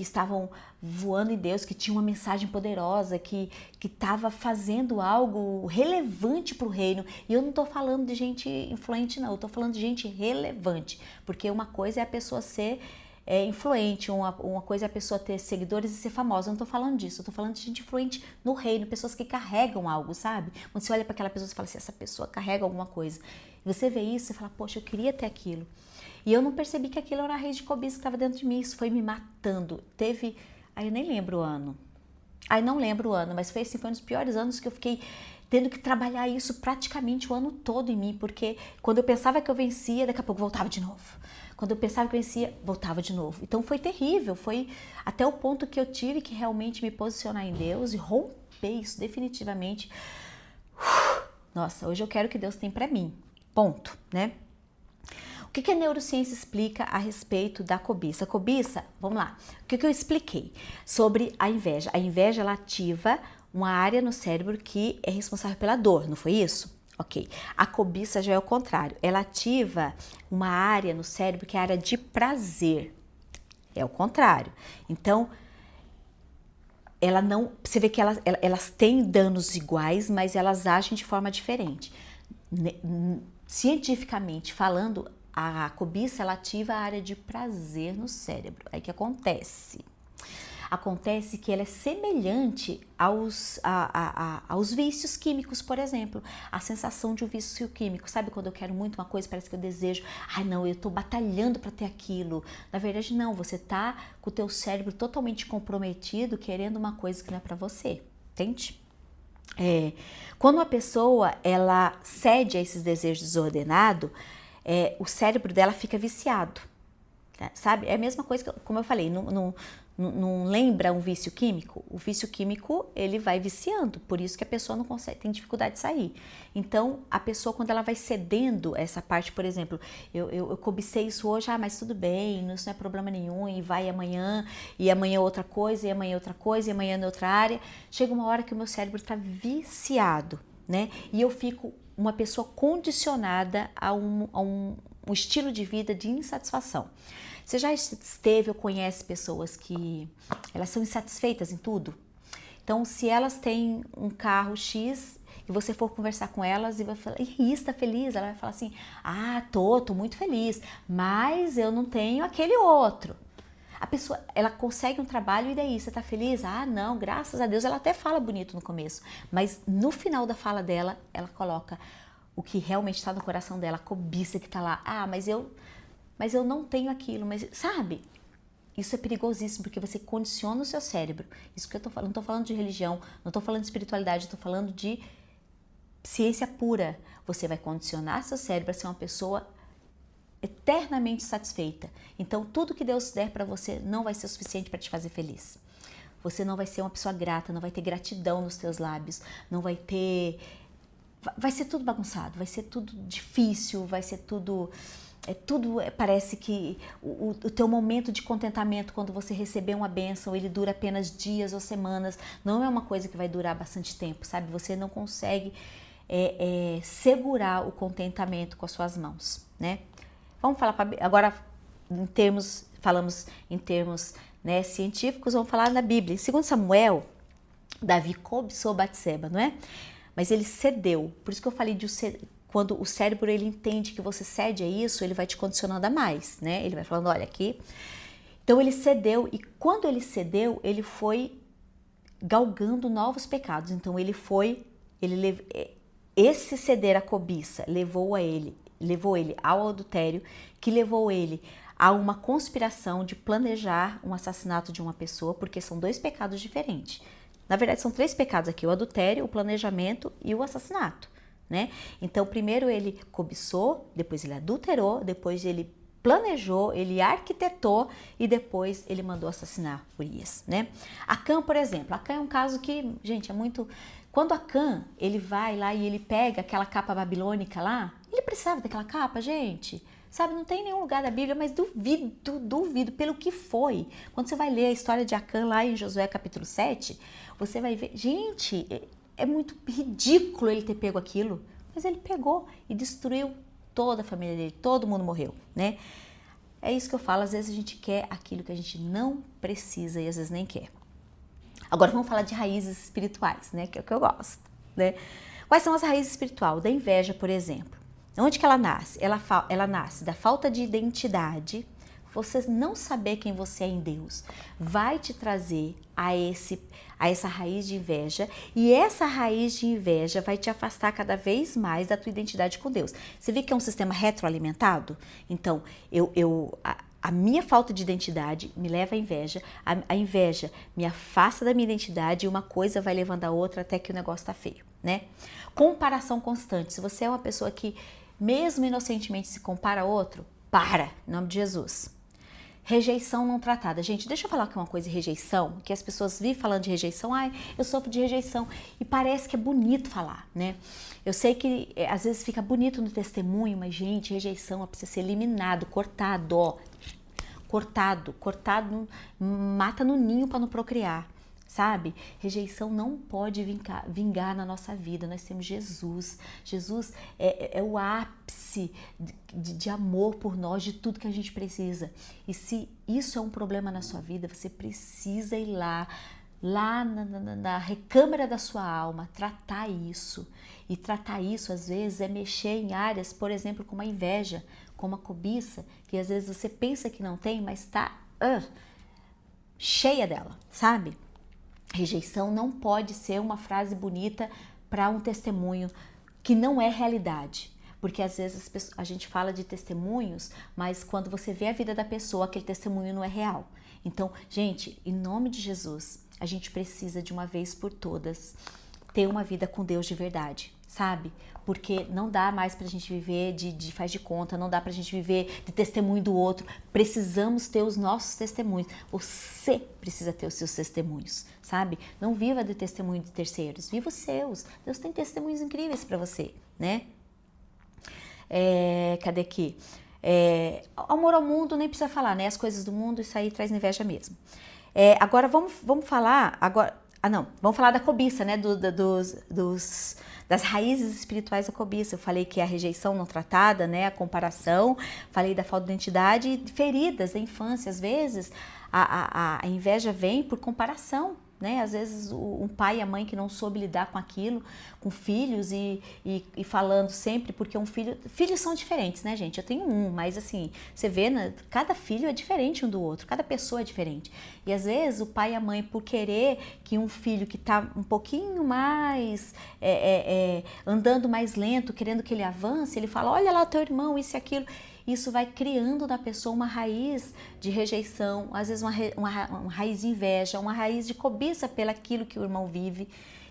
estavam voando em Deus, que tinham uma mensagem poderosa, que estava fazendo algo relevante para o reino. E eu não estou falando de gente influente, não, eu estou falando de gente relevante, porque uma coisa é a pessoa ser influente, uma coisa é a pessoa ter seguidores e ser famosa. Eu não tô falando disso, eu tô falando de gente influente no reino, pessoas que carregam algo, sabe? Quando você olha para aquela pessoa e fala assim, essa pessoa carrega alguma coisa. E você vê isso e fala, poxa, eu queria ter aquilo. E eu não percebi que aquilo era a raiz de cobiça que estava dentro de mim, isso foi me matando. Eu nem lembro o ano. Não lembro o ano, mas foi um dos piores anos que eu fiquei tendo que trabalhar isso praticamente o ano todo em mim, porque quando eu pensava que eu vencia, daqui a pouco voltava de novo. Quando eu pensava que eu vencia, voltava de novo. Então foi terrível, foi até o ponto que eu tive que realmente me posicionar em Deus e romper isso definitivamente. Nossa, hoje eu quero o que Deus tem pra mim. Ponto, né? O que a neurociência explica a respeito da cobiça? A cobiça, vamos lá, o que eu expliquei sobre a inveja? A inveja, ela ativa uma área no cérebro que é responsável pela dor, não foi isso? Ok. A cobiça já é o contrário, ela ativa uma área no cérebro que é a área de prazer. É o contrário. Então, ela não, você vê que elas têm danos iguais, mas elas agem de forma diferente. Cientificamente falando, a cobiça, ela ativa a área de prazer no cérebro. Aí que acontece? Acontece que ela é semelhante aos vícios químicos, por exemplo. A sensação de um vício químico. Sabe quando eu quero muito uma coisa, parece que eu desejo. Ai, não, eu tô batalhando para ter aquilo. Na verdade, não. Você tá com o teu cérebro totalmente comprometido, querendo uma coisa que não é para você. Entende? Quando uma pessoa, ela cede a esses desejos desordenados, o cérebro dela fica viciado. Sabe? É a mesma coisa que, como eu falei, não lembra um vício químico? O vício químico, ele vai viciando, por isso que a pessoa não consegue, tem dificuldade de sair. Então, a pessoa, quando ela vai cedendo essa parte, por exemplo, eu cobicei isso hoje, mas tudo bem, isso não é problema nenhum, e amanhã outra coisa, e amanhã outra coisa, e amanhã outra área. Chega uma hora que o meu cérebro está viciado, né? E eu fico uma pessoa condicionada a um estilo de vida de insatisfação. Você já esteve ou conhece pessoas que elas são insatisfeitas em tudo? Então, se elas têm um carro X e você for conversar com elas e vai falar, e está feliz? Ela vai falar assim, tô muito feliz, mas eu não tenho aquele outro. A pessoa, ela consegue um trabalho e daí, você tá feliz? Não, graças a Deus. Ela até fala bonito no começo, mas no final da fala dela, ela coloca o que realmente está no coração dela, a cobiça que tá lá. Mas eu não tenho aquilo, mas sabe? Isso é perigosíssimo porque você condiciona o seu cérebro. Isso que eu tô falando, não tô falando de religião, não tô falando de espiritualidade, eu tô falando de ciência pura. Você vai condicionar seu cérebro a ser uma pessoa eternamente satisfeita. Então, tudo que Deus der para você não vai ser o suficiente para te fazer feliz. Você não vai ser uma pessoa grata, não vai ter gratidão nos teus lábios, não vai ter... Vai ser tudo bagunçado, vai ser tudo difícil, vai ser tudo... parece que o teu momento de contentamento quando você receber uma bênção, ele dura apenas dias ou semanas, não é uma coisa que vai durar bastante tempo, sabe? Você não consegue segurar o contentamento com as suas mãos, né? Vamos falar agora falamos em termos, né, científicos, vamos falar na Bíblia. Segundo Samuel, Davi cobiçou Batseba, não é? Mas ele cedeu, por isso que eu falei de quando o cérebro ele entende que você cede a isso, ele vai te condicionando a mais, né? Ele vai falando, olha aqui. Então ele cedeu e quando ele cedeu, ele foi galgando novos pecados. Então esse ceder à cobiça levou ele ao adultério, que levou ele a uma conspiração de planejar um assassinato de uma pessoa, porque são dois pecados diferentes. Na verdade, são três pecados aqui: o adultério, o planejamento e o assassinato, né? Então, primeiro ele cobiçou, depois ele adulterou, depois ele planejou, ele arquitetou e depois ele mandou assassinar Urias, né? Acã, por exemplo, Acã é um caso que, gente, é muito... Quando Acã, ele vai lá e ele pega aquela capa babilônica lá, ele precisava daquela capa, gente... Sabe, não tem nenhum lugar da Bíblia, mas duvido pelo que foi. Quando você vai ler a história de Acã lá em Josué capítulo 7, você vai ver, gente, é muito ridículo ele ter pego aquilo, mas ele pegou e destruiu toda a família dele, todo mundo morreu, né? É isso que eu falo, às vezes a gente quer aquilo que a gente não precisa e às vezes nem quer. Agora vamos falar de raízes espirituais, né? Que é o que eu gosto, né? Quais são as raízes espirituais? Da inveja, por exemplo. Onde que ela nasce? Ela nasce da falta de identidade. Você não saber quem você é em Deus vai te trazer a essa raiz de inveja, e essa raiz de inveja vai te afastar cada vez mais da tua identidade com Deus. Você vê que é um sistema retroalimentado? Então, a minha falta de identidade me leva à inveja, a inveja me afasta da minha identidade e uma coisa vai levando a outra até que o negócio tá feio, né? Comparação constante. Se você é uma pessoa que mesmo inocentemente se compara a outro, em nome de Jesus. Rejeição não tratada. Gente, deixa eu falar aqui uma coisa de rejeição, que as pessoas vivem falando de rejeição, eu sofro de rejeição, e parece que é bonito falar, né? Eu sei que às vezes fica bonito no testemunho, mas gente, rejeição precisa ser eliminado, cortado, mata no ninho para não procriar. Sabe? Rejeição não pode vingar na nossa vida. Nós temos Jesus. Jesus é o ápice de amor por nós, de tudo que a gente precisa. E se isso é um problema na sua vida, você precisa ir lá na recâmara da sua alma, tratar isso. E tratar isso, às vezes, é mexer em áreas, por exemplo, como a inveja, como a cobiça, que às vezes você pensa que não tem, mas tá... cheia dela, sabe? Rejeição não pode ser uma frase bonita para um testemunho que não é realidade. Porque às vezes a gente fala de testemunhos, mas quando você vê a vida da pessoa, aquele testemunho não é real. Então, gente, em nome de Jesus, a gente precisa de uma vez por todas ter uma vida com Deus de verdade, sabe? Porque não dá mais pra gente viver de faz de conta, não dá pra gente viver de testemunho do outro. Precisamos ter os nossos testemunhos. Você precisa ter os seus testemunhos, sabe? Não viva de testemunho de terceiros, viva os seus. Deus tem testemunhos incríveis pra você, né? Cadê aqui? Amor ao mundo, nem precisa falar, né? As coisas do mundo, isso aí traz inveja mesmo. Agora vamos falar agora. Vamos falar da cobiça, né? Das raízes espirituais da cobiça. Eu falei que a rejeição não tratada, né? A comparação, falei da falta de identidade e feridas da infância. Às vezes a inveja vem por comparação, né? Às vezes um pai e a mãe que não soube lidar com aquilo, com filhos e falando sempre, porque filhos são diferentes, né, gente? Eu tenho um, mas assim, você vê, né, cada filho é diferente um do outro, cada pessoa é diferente. E às vezes o pai e a mãe, por querer que um filho que tá um pouquinho mais, andando mais lento, querendo que ele avance, ele fala, olha lá teu irmão, isso e aquilo. Isso vai criando na pessoa uma raiz de rejeição, às vezes uma raiz de inveja, uma raiz de cobiça pelaquilo que o irmão vive.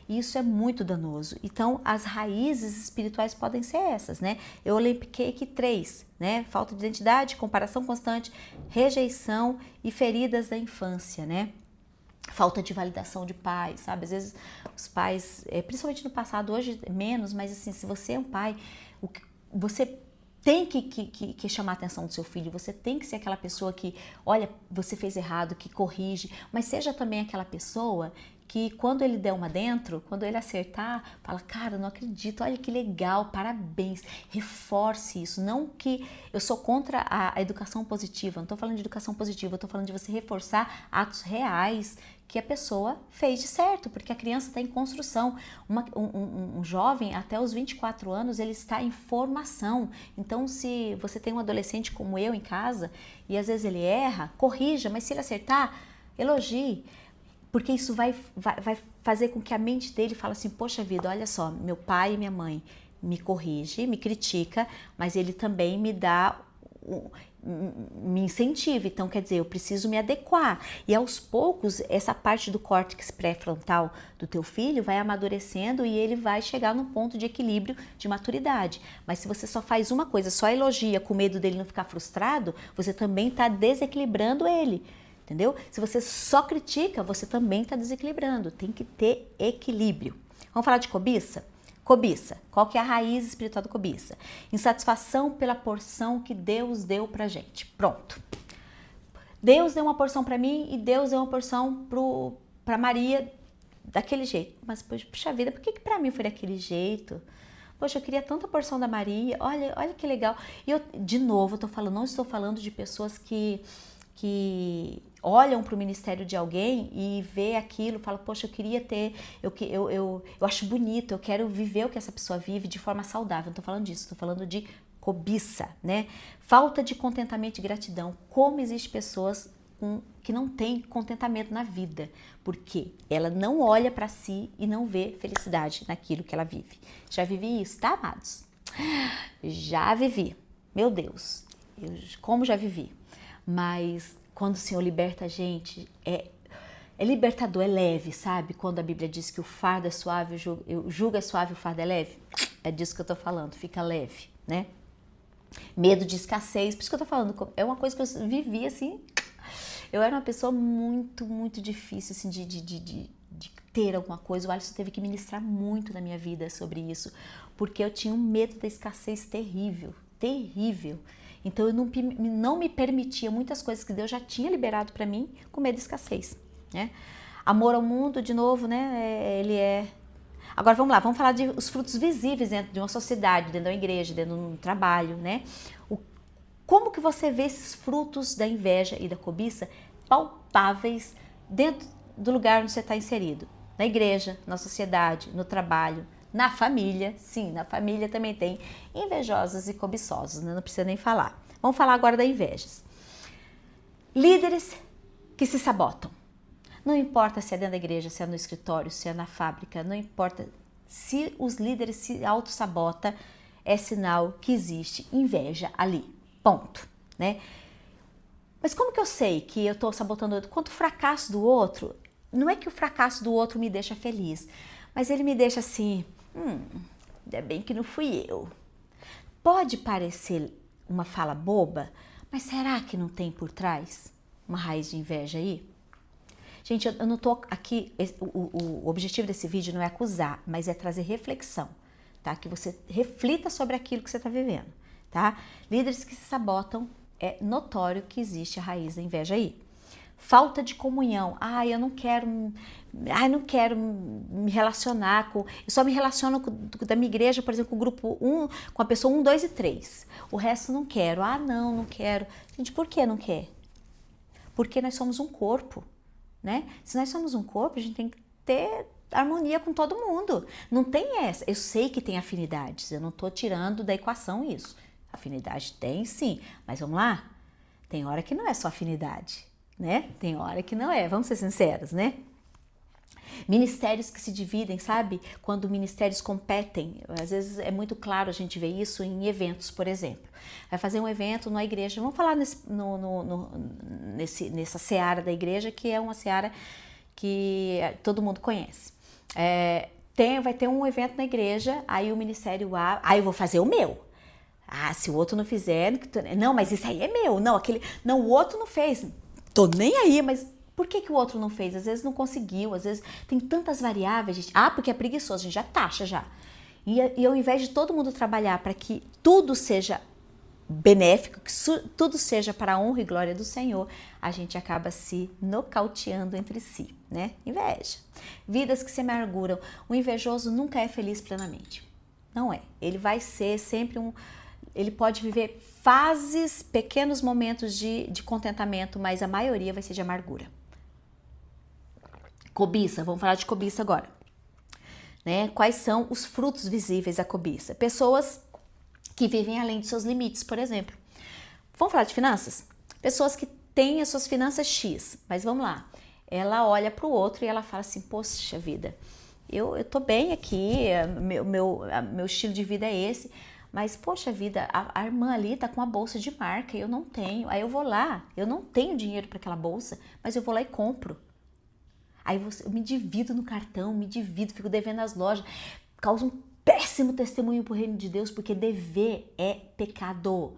Isso é muito danoso. Então, as raízes espirituais podem ser essas, né? Eu elenquei aqui 3, né? Falta de identidade, comparação constante, rejeição e feridas da infância, né? Falta de validação de pais, sabe? Às vezes os pais, principalmente no passado, hoje menos, mas assim, se você é um pai, você tem que chamar a atenção do seu filho, você tem que ser aquela pessoa que, olha, você fez errado, que corrige, mas seja também aquela pessoa que quando ele der uma dentro, quando ele acertar, fala, cara, não acredito, olha que legal, parabéns, reforce isso. Não que eu sou contra a educação positiva, não estou falando de educação positiva, eu estou falando de você reforçar atos reais que a pessoa fez de certo, porque a criança está em construção. Um jovem, até os 24 anos, ele está em formação. Então, se você tem um adolescente como eu em casa, e às vezes ele erra, corrija, mas se ele acertar, elogie. Porque isso vai fazer com que a mente dele fale assim, poxa vida, olha só, meu pai e minha mãe me corrige, me critica, mas ele também me dá, me incentiva. Então, quer dizer, eu preciso me adequar. E aos poucos, essa parte do córtex pré-frontal do teu filho vai amadurecendo e ele vai chegar num ponto de equilíbrio, de maturidade. Mas se você só faz uma coisa, só elogia com medo dele não ficar frustrado, você também está desequilibrando ele. Entendeu? Se você só critica, você também está desequilibrando. Tem que ter equilíbrio. Vamos falar de cobiça? Cobiça. Qual que é a raiz espiritual da cobiça? Insatisfação pela porção que Deus deu pra gente. Pronto. Deus deu uma porção para mim e Deus deu uma porção para Maria daquele jeito. Mas, puxa vida, por que para mim foi daquele jeito? Poxa, eu queria tanta porção da Maria. Olha que legal. E eu, de novo, não estou falando de pessoas que olham para o ministério de alguém e vê aquilo, fala, poxa, eu queria ter, eu acho bonito, eu quero viver o que essa pessoa vive de forma saudável. Não estou falando disso, estou falando de cobiça, né? Falta de contentamento e gratidão. Como existem pessoas que não têm contentamento na vida, porque ela não olha para si e não vê felicidade naquilo que ela vive. Já vivi isso, tá, amados? Já vivi, meu Deus, como já vivi. Mas quando o Senhor liberta a gente, é libertador, é leve, sabe? Quando a Bíblia diz que o fardo é suave, o jugo é suave, o fardo é leve. É disso que eu tô falando, fica leve, né? Medo de escassez, por isso que eu tô falando, é uma coisa que eu vivi assim. Eu era uma pessoa muito, muito difícil, assim, de ter alguma coisa. O Alisson teve que ministrar muito na minha vida sobre isso, porque eu tinha um medo da escassez terrível, terrível. Então eu não me permitia muitas coisas que Deus já tinha liberado para mim com medo de escassez, né? Amor ao mundo, de novo, né? Ele é... Agora vamos lá, vamos falar de os frutos visíveis dentro de uma sociedade, dentro da igreja, dentro de um trabalho, né? Como que você vê esses frutos da inveja e da cobiça palpáveis dentro do lugar onde você está inserido? Na igreja, na sociedade, no trabalho, na família. Sim, na família também tem invejosos e cobiçosos, né? Não precisa nem falar. Vamos falar agora da inveja. Líderes que se sabotam. Não importa se é dentro da igreja, se é no escritório, se é na fábrica, não importa. Se os líderes se auto-sabotam, é sinal que existe inveja ali. Ponto, né? Mas como que eu sei que eu estou sabotando o outro? Quanto o fracasso do outro, não é que o fracasso do outro me deixa feliz, mas ele me deixa assim, ainda bem que não fui eu. Pode parecer uma fala boba, mas será que não tem por trás uma raiz de inveja aí? Gente, eu não tô aqui, o objetivo desse vídeo não é acusar, mas é trazer reflexão, tá? Que você reflita sobre aquilo que você está vivendo, tá? Líderes que se sabotam, é notório que existe a raiz da inveja aí. Falta de comunhão. Eu não quero me relacionar com... Eu só me relaciono da minha igreja, por exemplo, com o grupo 1, com a pessoa 1, 2 e 3. O resto não quero. Não quero. Gente, por que não quer? Porque nós somos um corpo, né? Se nós somos um corpo, a gente tem que ter harmonia com todo mundo. Não tem essa. Eu sei que tem afinidades, eu não tô tirando da equação isso. Afinidade tem sim, mas vamos lá? Tem hora que não é só afinidade, né? Tem hora que não é, vamos ser sinceros, né? Ministérios que se dividem, sabe? Quando ministérios competem, às vezes é muito claro a gente ver isso em eventos, por exemplo. Vai fazer um evento na igreja, vamos falar nessa seara da igreja, que é uma seara que todo mundo conhece. Vai ter um evento na igreja, aí o ministério eu vou fazer o meu. Se o outro não fizer, não, mas isso aí é meu, não, o outro não fez, tô nem aí, mas por que o outro não fez? Às vezes não conseguiu, às vezes tem tantas variáveis, gente. Porque é preguiçoso, a gente já taxa já. E ao invés de todo mundo trabalhar para que tudo seja benéfico, que tudo seja para a honra e glória do Senhor, a gente acaba se nocauteando entre si, né? Inveja. Vidas que se amarguram. O invejoso nunca é feliz plenamente. Não é. Ele vai ser sempre ele pode viver fases, pequenos momentos de contentamento, mas a maioria vai ser de amargura. Cobiça, vamos falar de cobiça agora. Né? Quais são os frutos visíveis da cobiça? Pessoas que vivem além de seus limites, por exemplo. Vamos falar de finanças? Pessoas que têm as suas finanças X, mas vamos lá. Ela olha para o outro e ela fala assim, poxa vida, eu tô bem aqui, meu estilo de vida é esse, mas poxa vida, a irmã ali tá com uma bolsa de marca e eu não tenho. Aí eu vou lá, eu não tenho dinheiro para aquela bolsa, mas eu vou lá e compro. Aí eu me divido no cartão, fico devendo as lojas, causa um péssimo testemunho pro reino de Deus, porque dever é pecado.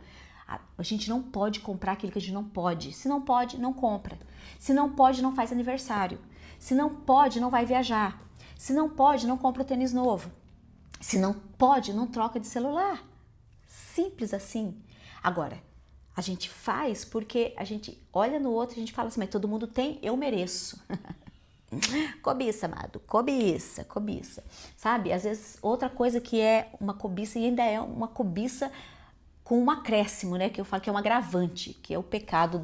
A gente não pode comprar aquilo que a gente não pode. Se não pode, não compra. Se não pode, não faz aniversário. Se não pode, não vai viajar. Se não pode, não compra o tênis novo. Se não pode, não troca de celular. Simples assim. Agora, a gente faz porque a gente olha no outro e a gente fala assim, mas todo mundo tem, eu mereço. Cobiça, amado, cobiça. Sabe, às vezes outra coisa que é uma cobiça e ainda é uma cobiça com um acréscimo, né, que eu falo que é um agravante, que é o pecado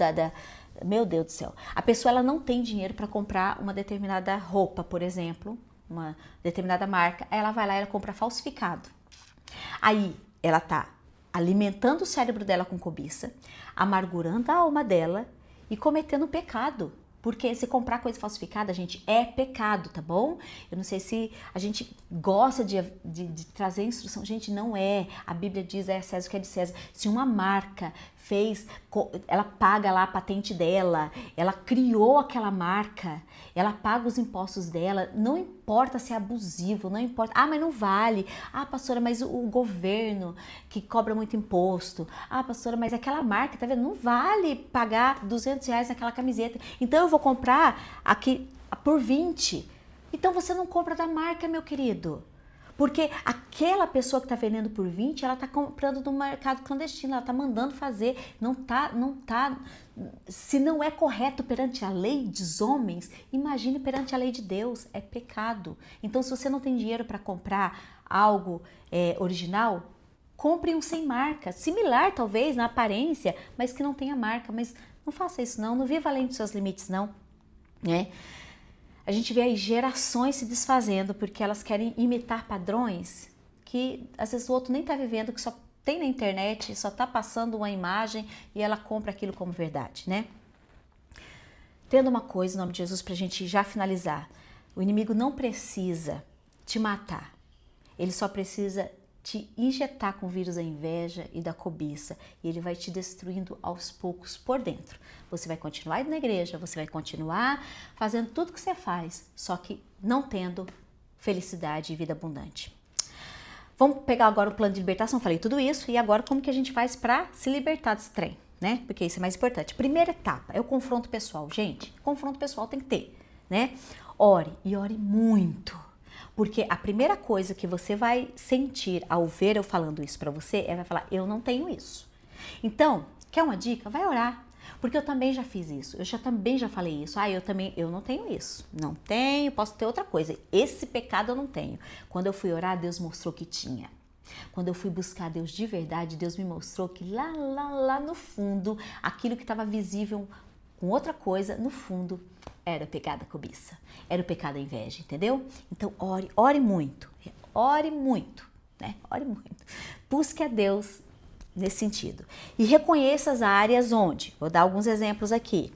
meu Deus do céu. A pessoa, ela não tem dinheiro para comprar uma determinada roupa, por exemplo, uma determinada marca, aí ela vai lá e ela compra falsificado. Aí ela tá alimentando o cérebro dela com cobiça, amargurando a alma dela e cometendo pecado. Porque se comprar coisa falsificada, gente, é pecado, tá bom? Eu não sei se a gente gosta de trazer instrução. Gente, não é. A Bíblia diz, é César o que é de César. Se uma marca ela paga lá a patente dela, ela criou aquela marca, ela paga os impostos dela, não importa se é abusivo, não importa. Mas não vale. Pastora, mas o governo que cobra muito imposto. Pastora, mas aquela marca, tá vendo? Não vale pagar R$200 naquela camiseta. Então eu vou comprar aqui por 20. Então você não compra da marca, meu querido. Porque aquela pessoa que está vendendo por 20, ela está comprando do mercado clandestino, ela está mandando fazer, não tá, se não é correto perante a lei dos homens, imagine perante a lei de Deus, é pecado. Então, se você não tem dinheiro para comprar algo original, compre um sem marca, similar talvez na aparência, mas que não tenha marca, mas não faça isso não viva além dos seus limites não, né? A gente vê aí gerações se desfazendo porque elas querem imitar padrões que às vezes o outro nem tá vivendo, que só tem na internet, só tá passando uma imagem e ela compra aquilo como verdade, né? Entenda uma coisa, em nome de Jesus, para a gente já finalizar. O inimigo não precisa te matar. Ele só precisa te injetar com o vírus da inveja e da cobiça. E ele vai te destruindo aos poucos por dentro. Você vai continuar indo na igreja, você vai continuar fazendo tudo que você faz, só que não tendo felicidade e vida abundante. Vamos pegar agora o plano de libertação. Falei tudo isso e agora como que a gente faz para se libertar desse trem, né? Porque isso é mais importante. Primeira etapa é o confronto pessoal. Gente, confronto pessoal tem que ter, né? Ore e ore muito. Porque a primeira coisa que você vai sentir ao ver eu falando isso para você vai falar, eu não tenho isso. Então, quer uma dica? Vai orar. Porque eu também já fiz isso, também já falei isso. Eu não tenho isso. Não tenho, posso ter outra coisa. Esse pecado eu não tenho. Quando eu fui orar, Deus mostrou que tinha. Quando eu fui buscar Deus de verdade, Deus me mostrou que lá no fundo, aquilo que estava visível com outra coisa, no fundo, era o pecado da cobiça, era o pecado da inveja, entendeu? Então, ore muito, né? Ore muito. Busque a Deus nesse sentido. E reconheça as áreas onde, vou dar alguns exemplos aqui,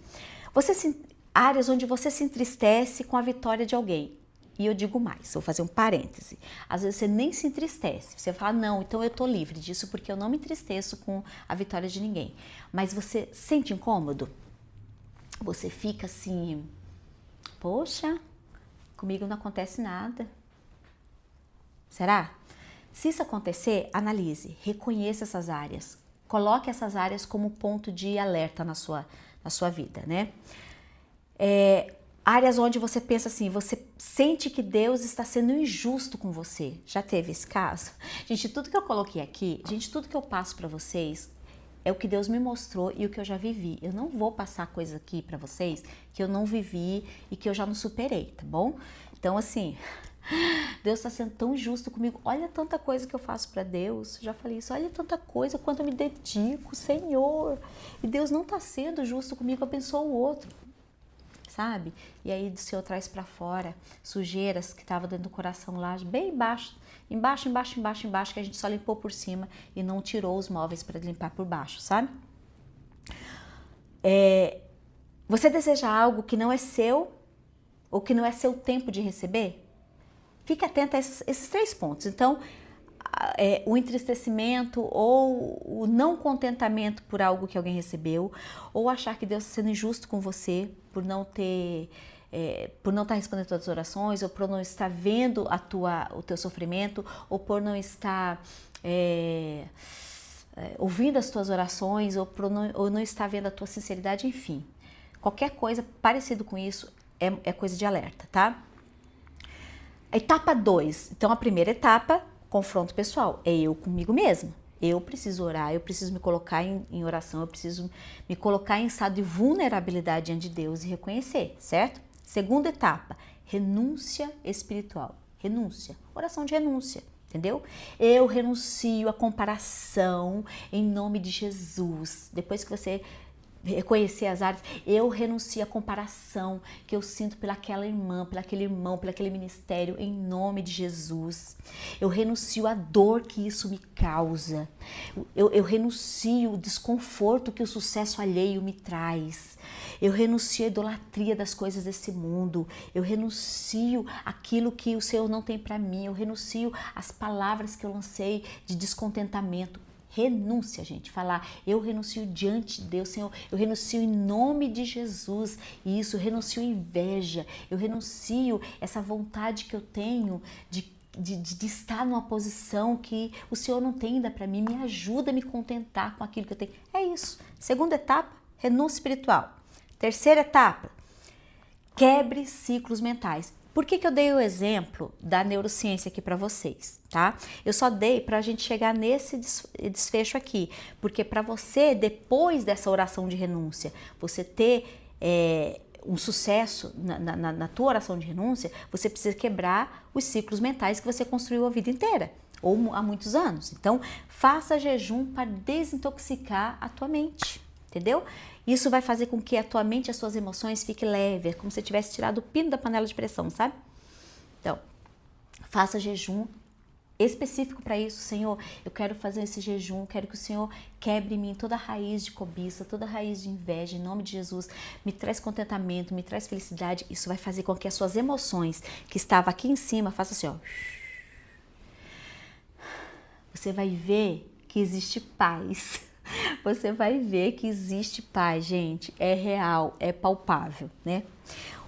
áreas onde você se entristece com a vitória de alguém. E eu digo mais, vou fazer um parêntese. Às vezes você nem se entristece, você fala, não, então eu tô livre disso porque eu não me entristeço com a vitória de ninguém. Mas você sente incômodo? Você fica assim, poxa, comigo não acontece nada. Será? Se isso acontecer, analise, reconheça essas áreas. Coloque essas áreas como ponto de alerta na sua vida, né? Áreas onde você pensa assim, você sente que Deus está sendo injusto com você. Já teve esse caso? Gente, tudo que eu coloquei aqui, tudo que eu passo para vocês é o que Deus me mostrou e o que eu já vivi. Eu não vou passar coisa aqui para vocês que eu não vivi e que eu já não superei, tá bom? Então, assim, Deus está sendo tão justo comigo. Olha tanta coisa que eu faço para Deus. Já falei isso. Olha tanta coisa, quanto eu me dedico, Senhor. E Deus não está sendo justo comigo, abençoa o outro. Sabe? E aí do Senhor traz para fora sujeiras que estavam dentro do coração lá, bem embaixo, que a gente só limpou por cima e não tirou os móveis para limpar por baixo, sabe? Você deseja algo que não é seu ou que não é seu tempo de receber? Fique atento a esses 3 pontos. Então, o entristecimento ou o não contentamento por algo que alguém recebeu, ou achar que Deus está sendo injusto com você por não estar respondendo todas as orações, ou por não estar vendo o teu sofrimento, ou por não estar ouvindo as tuas orações, ou não estar vendo a tua sinceridade, enfim. Qualquer coisa parecido com isso é coisa de alerta, tá? Etapa 2. Então, a primeira etapa, confronto pessoal, é eu comigo mesmo. Eu preciso orar, eu preciso me colocar em oração, eu preciso me colocar em estado de vulnerabilidade diante de Deus e reconhecer, certo? Segunda etapa, renúncia espiritual. Renúncia, oração de renúncia, entendeu? Eu renuncio à comparação em nome de Jesus. Depois que você reconhecer as áreas, eu renuncio à comparação que eu sinto pelaquela irmã, pelaquele irmão, pelaquele ministério, em nome de Jesus. Eu renuncio à dor que isso me causa. Eu renuncio ao desconforto que o sucesso alheio me traz. Eu renuncio à idolatria das coisas desse mundo. Eu renuncio àquilo que o Senhor não tem para mim. Eu renuncio às palavras que eu lancei de descontentamento. Renúncia, gente, falar, eu renuncio diante de Deus, Senhor, eu renuncio em nome de Jesus, e isso, eu renuncio inveja, eu renuncio essa vontade que eu tenho de estar numa posição que o Senhor não tem ainda para mim, me ajuda a me contentar com aquilo que eu tenho. É isso. Segunda etapa, renúncia espiritual. Terceira etapa, quebre ciclos mentais. Por que eu dei o exemplo da neurociência aqui para vocês, tá? Eu só dei para a gente chegar nesse desfecho aqui, porque para você, depois dessa oração de renúncia, você ter um sucesso na tua oração de renúncia, você precisa quebrar os ciclos mentais que você construiu a vida inteira, ou há muitos anos. Então, faça jejum para desintoxicar a tua mente, entendeu? Isso vai fazer com que a tua mente e as suas emoções fiquem leves, como se você tivesse tirado o pino da panela de pressão, sabe? Então, faça jejum específico para isso. Senhor, eu quero fazer esse jejum, quero que o Senhor quebre em mim toda raiz de cobiça, toda raiz de inveja, em nome de Jesus. Me traz contentamento, me traz felicidade. Isso vai fazer com que as suas emoções, que estavam aqui em cima, façam assim, ó. Você vai ver que existe paz. Você vai ver que existe paz, gente. É real, é palpável, né?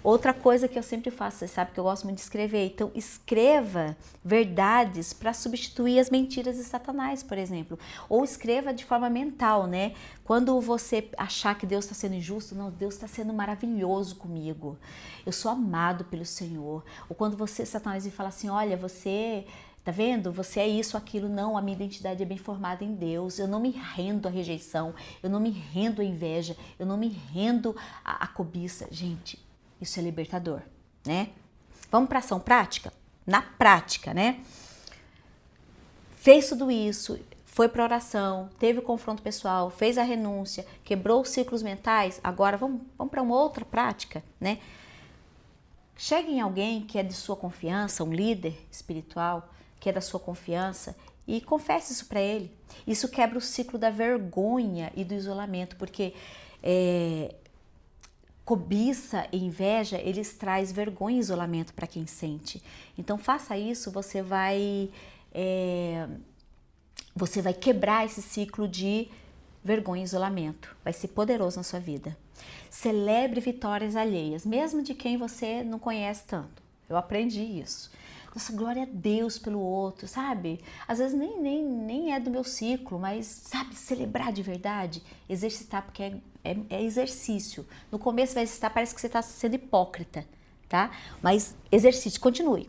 Outra coisa que eu sempre faço, você sabe que eu gosto muito de escrever, então escreva verdades para substituir as mentiras de Satanás, por exemplo. Ou escreva de forma mental, né? Quando você achar que Deus está sendo injusto, não, Deus está sendo maravilhoso comigo. Eu sou amado pelo Senhor. Ou quando Satanás me fala assim, olha, você... Tá vendo? Você é isso, aquilo. Não, a minha identidade é bem formada em Deus. Eu não me rendo à rejeição. Eu não me rendo à inveja. Eu não me rendo à cobiça. Gente, isso é libertador, né? Vamos para ação prática? Na prática, né? Fez tudo isso, foi para oração, teve o confronto pessoal, fez a renúncia, quebrou os ciclos mentais. Agora vamos para uma outra prática, né? Chegue em alguém que é de sua confiança, um líder espiritual, que é da sua confiança, e confesse isso para ele. Isso quebra o ciclo da vergonha e do isolamento, porque cobiça e inveja, eles trazem vergonha e isolamento para quem sente. Então faça isso, você vai quebrar esse ciclo de vergonha e isolamento. Vai ser poderoso na sua vida. Celebre vitórias alheias, mesmo de quem você não conhece tanto. Eu aprendi isso. Nossa, glória a Deus pelo outro, sabe? Às vezes nem é do meu ciclo, mas, sabe, celebrar de verdade, exercitar, porque é exercício. No começo vai exercitar, parece que você está sendo hipócrita, tá? Mas exercício, continue,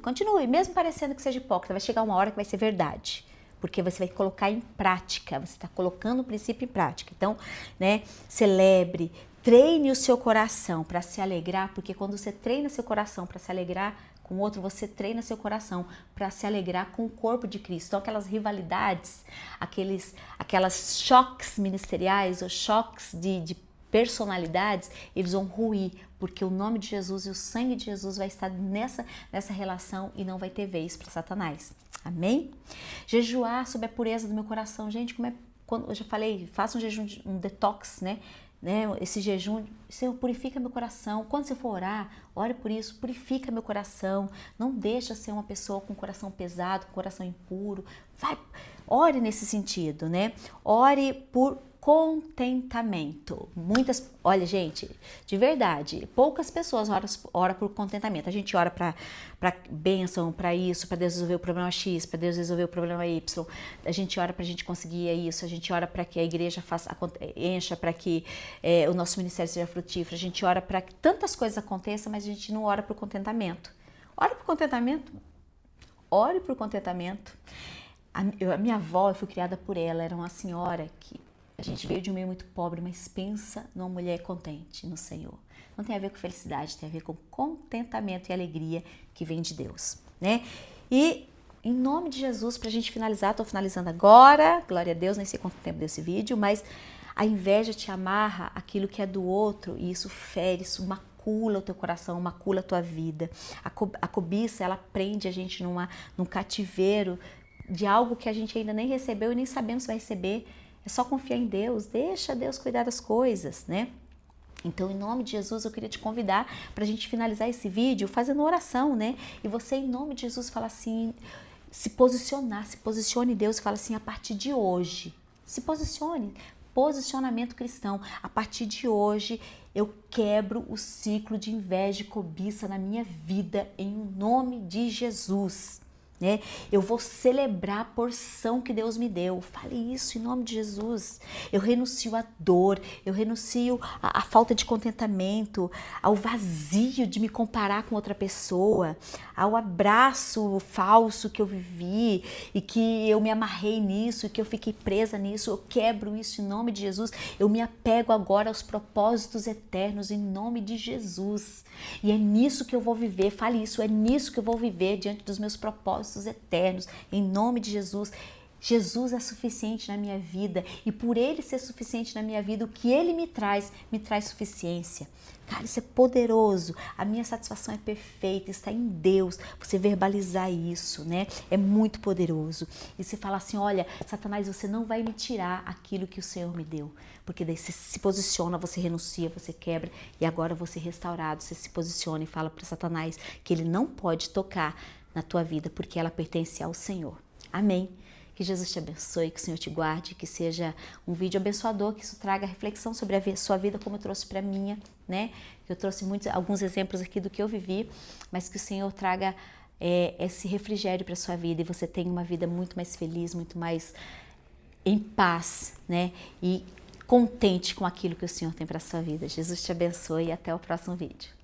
mesmo parecendo que seja hipócrita, vai chegar uma hora que vai ser verdade. Porque você vai colocar em prática, você está colocando o princípio em prática. Então, né, celebre, treine o seu coração para se alegrar, porque quando você treina seu coração para se alegrar com o outro, você treina seu coração para se alegrar com o corpo de Cristo. Então, aquelas rivalidades, aquelas choques ministeriais ou choques de personalidades, eles vão ruir, porque o nome de Jesus e o sangue de Jesus vai estar nessa relação e não vai ter vez para Satanás. Amém? Jejuar sob a pureza do meu coração. Gente, quando eu já falei, faça um jejum, um detox, né? Esse jejum, Senhor, purifica meu coração. Quando você for orar, ore por isso, purifica meu coração. Não deixa ser uma pessoa com coração pesado, com coração impuro. Ore nesse sentido, né? Ore por contentamento. Olha, gente, de verdade, poucas pessoas oram por contentamento. A gente ora para bênção, para isso, para Deus resolver o problema X, para Deus resolver o problema Y. A gente ora para a gente conseguir isso, a gente ora para que a igreja encha, para que o nosso ministério seja frutífero. A gente ora para que tantas coisas aconteçam, mas a gente não ora por contentamento. Ore por contentamento. Ore por contentamento. A minha avó, eu fui criada por ela, era uma senhora que a gente veio de um meio muito pobre, mas pensa numa mulher contente no Senhor. Não tem a ver com felicidade, tem a ver com contentamento e alegria que vem de Deus, né? E em nome de Jesus, pra gente finalizar, tô finalizando agora, glória a Deus, nem sei quanto tempo deu esse vídeo, mas a inveja te amarra aquilo que é do outro e isso fere, isso macula o teu coração, macula a tua vida. A cobiça, ela prende a gente num cativeiro de algo que a gente ainda nem recebeu e nem sabemos se vai receber. É só confiar em Deus, deixa Deus cuidar das coisas, né? Então, em nome de Jesus, eu queria te convidar para a gente finalizar esse vídeo fazendo oração, né? E você, em nome de Jesus, fala assim, se posicione em Deus e fala assim, a partir de hoje, se posicione, posicionamento cristão, a partir de hoje eu quebro o ciclo de inveja e cobiça na minha vida, em nome de Jesus. Né? Eu vou celebrar a porção que Deus me deu. Fale isso em nome de Jesus. Eu renuncio à dor, eu renuncio à falta de contentamento, ao vazio de me comparar com outra pessoa, ao abraço falso que eu vivi e que eu me amarrei nisso e que eu fiquei presa nisso. Eu quebro isso em nome de Jesus. Eu me apego agora aos propósitos eternos em nome de Jesus. E é nisso que eu vou viver. Fale isso, é nisso que eu vou viver diante dos meus propósitos eternos, em nome de Jesus. Jesus é suficiente na minha vida e por Ele ser suficiente na minha vida, o que Ele me traz suficiência. Cara, isso é poderoso. A minha satisfação é perfeita, está em Deus. Você verbalizar isso, né? É muito poderoso. E você fala assim, olha, Satanás, você não vai me tirar aquilo que o Senhor me deu. Porque daí você se posiciona, você renuncia, você quebra e agora você é restaurado. Você se posiciona e fala para Satanás que ele não pode tocar na tua vida porque ela pertence ao Senhor. Amém. Que Jesus te abençoe, que o Senhor te guarde, que seja um vídeo abençoador, que isso traga reflexão sobre a sua vida, como eu trouxe para a minha, né? Eu trouxe alguns exemplos aqui do que eu vivi, mas que o Senhor traga esse refrigério para a sua vida e você tenha uma vida muito mais feliz, muito mais em paz, né? E contente com aquilo que o Senhor tem para a sua vida. Jesus te abençoe e até o próximo vídeo.